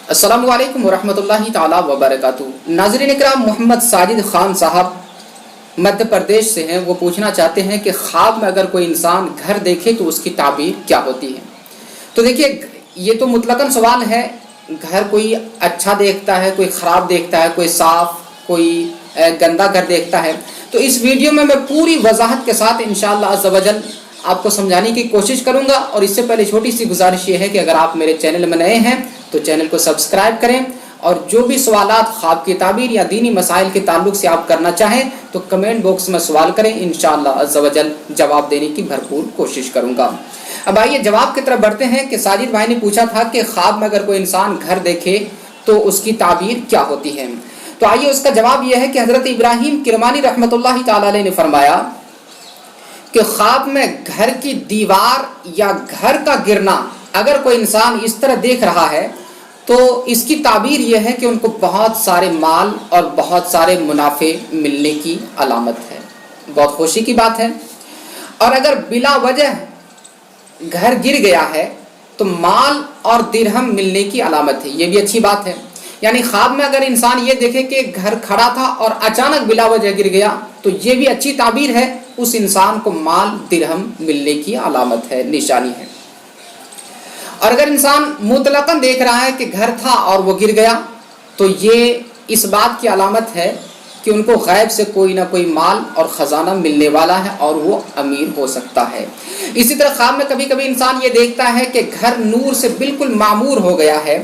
अस्सलामु अलैकुम वरहमतुल्लाहि ताला वबरकातुहू। नाज़रीन इकराम, मोहम्मद साजिद खान साहब मध्य प्रदेश से हैं। वो पूछना चाहते हैं कि ख्वाब में अगर कोई इंसान घर देखे तो उसकी ताबीर क्या होती है। तो देखिए, ये तो मुतलकन सवाल है। घर कोई अच्छा देखता है, कोई ख़राब देखता है, कोई साफ़, कोई गंदा घर देखता है। तो इस वीडियो में मैं पूरी वजाहत के साथ इंशाअल्लाह अज़्ज़ व जल आपको समझाने की कोशिश करूंगा। और इससे पहले छोटी सी गुजारिश ये है कि अगर आप मेरे चैनल में नए हैं तो चैनल को सब्सक्राइब करें, और जो भी सवालात ख्वाब की ताबीर या दीनी मसाइल के ताल्लुक से आप करना चाहें तो कमेंट बॉक्स में सवाल करें। इंशाअल्लाह अज़्ज़ व जल जवाब देने की भरपूर कोशिश करूंगा। अब आइए जवाब की तरफ बढ़ते हैं कि साजिद भाई ने पूछा था कि ख्वाब में अगर कोई इंसान घर देखे तो उसकी ताबीर क्या होती है। तो आइए उसका जवाब यह है कि हज़रत इब्राहीम किरमानी रहमतुल्लाहि ताला अलैह ने फरमाया कि ख्वाब में घर की दीवार या घर का गिरना अगर कोई इंसान इस तरह देख रहा है तो इसकी ताबीर यह है कि उनको बहुत सारे माल और बहुत सारे मुनाफे मिलने की अलामत है, बहुत खुशी की बात है। और अगर बिला वजह घर गिर गया है तो माल और दिरहम मिलने की अलामत है, ये भी अच्छी बात है। यानी ख्वाब में अगर इंसान ये देखे कि घर खड़ा था और अचानक बिला वजह गिर गया तो ये भी अच्छी ताबीर है, उस इंसान को माल दिरहम मिलने की अलामत है, निशानी है। और अगर इंसान मुतलकन देख रहा है कि घर था और वो गिर गया तो ये इस बात की अलामत है कि उनको गैब से कोई ना कोई माल और ख़जाना मिलने वाला है और वो अमीर हो सकता है। इसी तरह ख्वाब में कभी कभी इंसान ये देखता है कि घर नूर से बिल्कुल मामूर हो गया है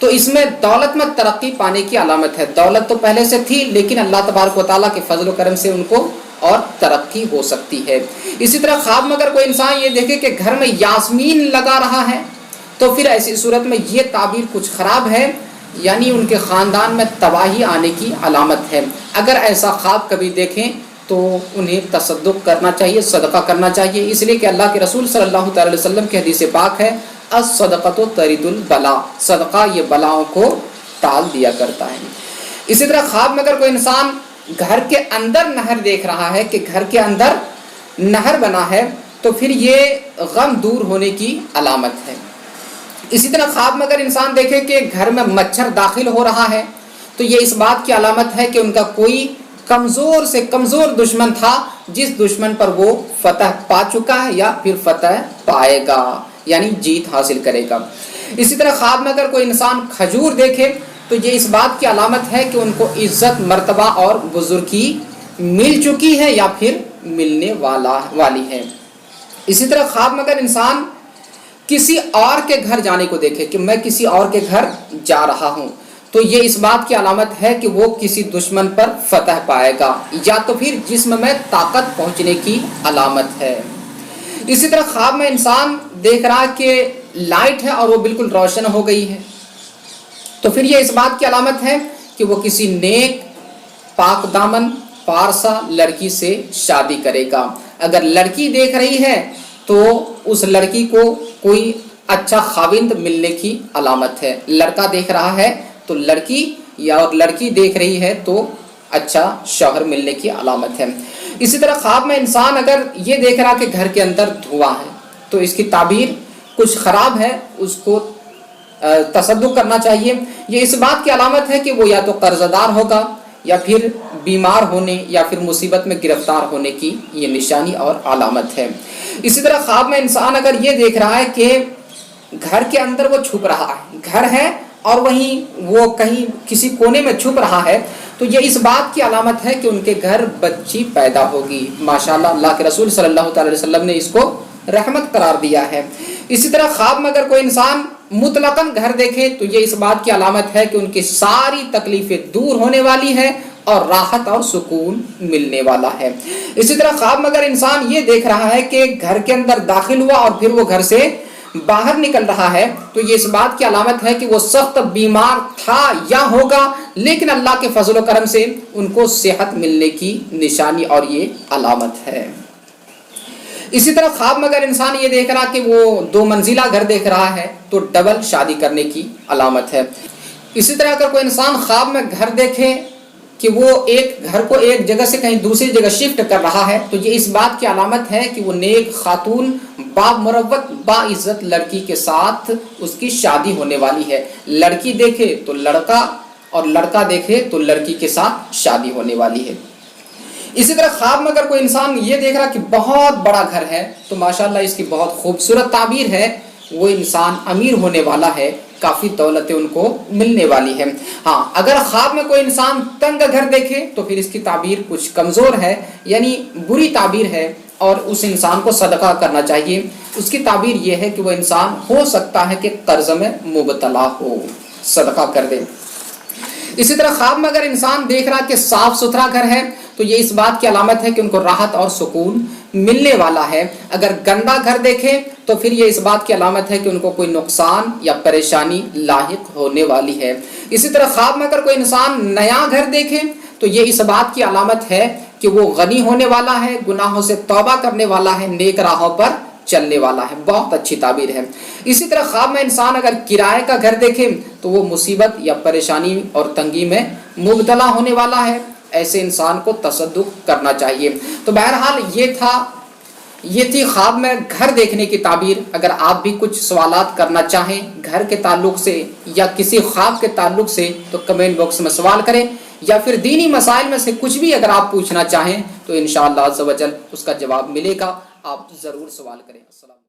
तो इसमें दौलत में तरक्की पाने की अलामत है। दौलत तो पहले से थी लेकिन अल्लाह तबारक व तआला के फजल व करम से उनको और तरक्की हो सकती है। इसी तरह ख्वाब में अगर कोई इंसान ये देखे कि घर में यास्मीन लगा रहा है तो फिर ऐसी सूरत में ये ताबीर कुछ ख़राब है, यानी उनके ख़ानदान में तबाही आने की अलामत है। अगर ऐसा ख्वाब कभी देखें तो उन्हें तसद्दुक़ करना चाहिए, सदका करना चाहिए, इसलिए कि अल्लाह के रसूल सल्लल्लाहु अलैहि वसल्लम की हदीस पाक है, अस-सदक़तु तरिदुल बला, सदका ये बलाओं को टाल दिया करता है। इसी तरह ख्वाब में अगर कोई इंसान घर के अंदर नहर देख रहा है कि घर के अंदर नहर बना है तो फिर ये गम दूर होने की अलामत है। इसी तरह ख्वाब में अगर इंसान देखे कि घर में मच्छर दाखिल हो रहा है तो ये इस बात की अलामत है कि उनका कोई कमज़ोर से कमज़ोर दुश्मन था जिस दुश्मन पर वो फतह पा चुका है या फिर फतह पाएगा, यानी जीत हासिल करेगा। इसी तरह ख्वाब में अगर कोई इंसान खजूर देखे तो ये इस बात की अलामत है कि उनको इज़्ज़त, मर्तबा और बुजुर्गी मिल चुकी है या फिर मिलने वाली है। इसी तरह ख्वाब में अगर इंसान किसी और के घर जाने को देखे कि मैं किसी और के घर जा रहा हूँ तो ये इस बात की अलामत है कि वो किसी दुश्मन पर फतह पाएगा या तो फिर जिस्म में ताकत पहुँचने की अलामत है। इसी तरह ख्वाब में इंसान देख रहा है कि लाइट है और वो बिल्कुल रोशन हो गई है तो फिर ये इस बात की अलामत है कि वो किसी नेक, पाक दामन, पारसा लड़की से शादी करेगा। अगर लड़की देख रही है तो उस लड़की को कोई अच्छा खाविंद मिलने की अलामत है। लड़का देख रहा है तो लड़की, या और लड़की देख रही है तो अच्छा शौहर मिलने की अलामत है। इसी तरह ख्वाब में इंसान अगर ये देख रहा कि घर के अंदर धुआं है तो इसकी ताबीर कुछ ख़राब है, उसको तसद्दुक़ करना चाहिए। ये इस बात की अलामत है कि वो या तो कर्ज़दार होगा या फिर बीमार होने या फिर मुसीबत में गिरफ्तार होने की ये निशानी और अलामत है। इसी तरह ख्वाब में इंसान अगर ये देख रहा है कि घर के अंदर वो छुप रहा है, घर है और वहीं वो कहीं किसी कोने में छुप रहा है तो ये इस बात की अलामत है कि उनके घर बच्ची पैदा होगी। माशाअल्लाह, अल्लाह के रसूल सल्लल्लाहु अलैहि वसल्लम ने इसको रहमत करार दिया है। इसी तरह ख्वाब में अगर कोई इंसान मुतलकन घर देखे तो ये इस बात की अलामत है कि उनकी सारी तकलीफ़ें दूर होने वाली है और राहत और सुकून मिलने वाला है। इसी तरह ख्वाब में अगर इंसान ये देख रहा है कि घर के अंदर दाखिल हुआ और फिर वो घर से बाहर निकल रहा है तो ये इस बात की अलामत है कि वो सख्त बीमार था या होगा, लेकिन अल्लाह के फजल व करम से उनको सेहत मिलने की निशानी और ये अलामत है। इसी तरह ख्वाब में अगर इंसान ये देख रहा कि वो 2 मंजिला घर देख रहा है तो डबल शादी करने की अलामत है। इसी तरह अगर कोई इंसान ख्वाब में घर देखे کہ وہ ایک گھر کو ایک جگہ سے کہیں دوسری جگہ شفٹ کر رہا ہے تو یہ اس بات کی علامت ہے کہ وہ نیک خاتون با مروت با عزت لڑکی کے ساتھ اس کی شادی ہونے والی ہے. لڑکی دیکھے تو لڑکا اور لڑکا دیکھے تو لڑکی کے ساتھ شادی ہونے والی ہے. اسی طرح خواب میں اگر کوئی انسان یہ دیکھ رہا کہ بہت بڑا گھر ہے تو ماشاءاللہ اس کی بہت خوبصورت تعبیر ہے, وہ انسان امیر ہونے والا ہے, کافی دولتیں ان کو ملنے والی ہے. ہاں, اگر خواب میں کوئی انسان تنگ گھر دیکھے تو پھر اس کی تعبیر کچھ کمزور ہے, یعنی بری تعبیر ہے اور اس انسان کو صدقہ کرنا چاہیے. اس کی تعبیر یہ ہے کہ وہ انسان ہو سکتا ہے کہ قرض میں مبتلا ہو, صدقہ کر دے. اسی طرح خواب میں اگر انسان دیکھ رہا کہ صاف ستھرا گھر ہے تو یہ اس بات کی علامت ہے کہ ان کو راحت اور سکون ملنے والا ہے. اگر گندا گھر دیکھے تو پھر یہ اس بات کی علامت ہے کہ ان کو کوئی نقصان یا پریشانی لاحق ہونے والی ہے. اسی طرح خواب میں اگر کوئی انسان نیا گھر دیکھے تو یہ اس بات کی علامت ہے کہ وہ غنی ہونے والا ہے, گناہوں سے توبہ کرنے والا ہے, نیک راہوں پر چلنے والا ہے. بہت اچھی تعبیر ہے. اسی طرح خواب میں انسان اگر کرائے کا گھر دیکھے تو وہ مصیبت یا پریشانی اور تنگی میں مبتلا ہونے والا ہے. ایسے انسان کو تصدق کرنا چاہیے. تو بہرحال یہ تھی خواب میں گھر دیکھنے کی تعبیر. اگر آپ بھی کچھ سوالات کرنا چاہیں گھر کے تعلق سے یا کسی خواب کے تعلق سے تو کمنٹ باکس میں سوال کریں, یا پھر دینی مسائل میں سے کچھ بھی اگر آپ پوچھنا چاہیں تو انشاءاللہ عز و جل اس کا جواب ملے گا. آپ ضرور سوال کریں. السلام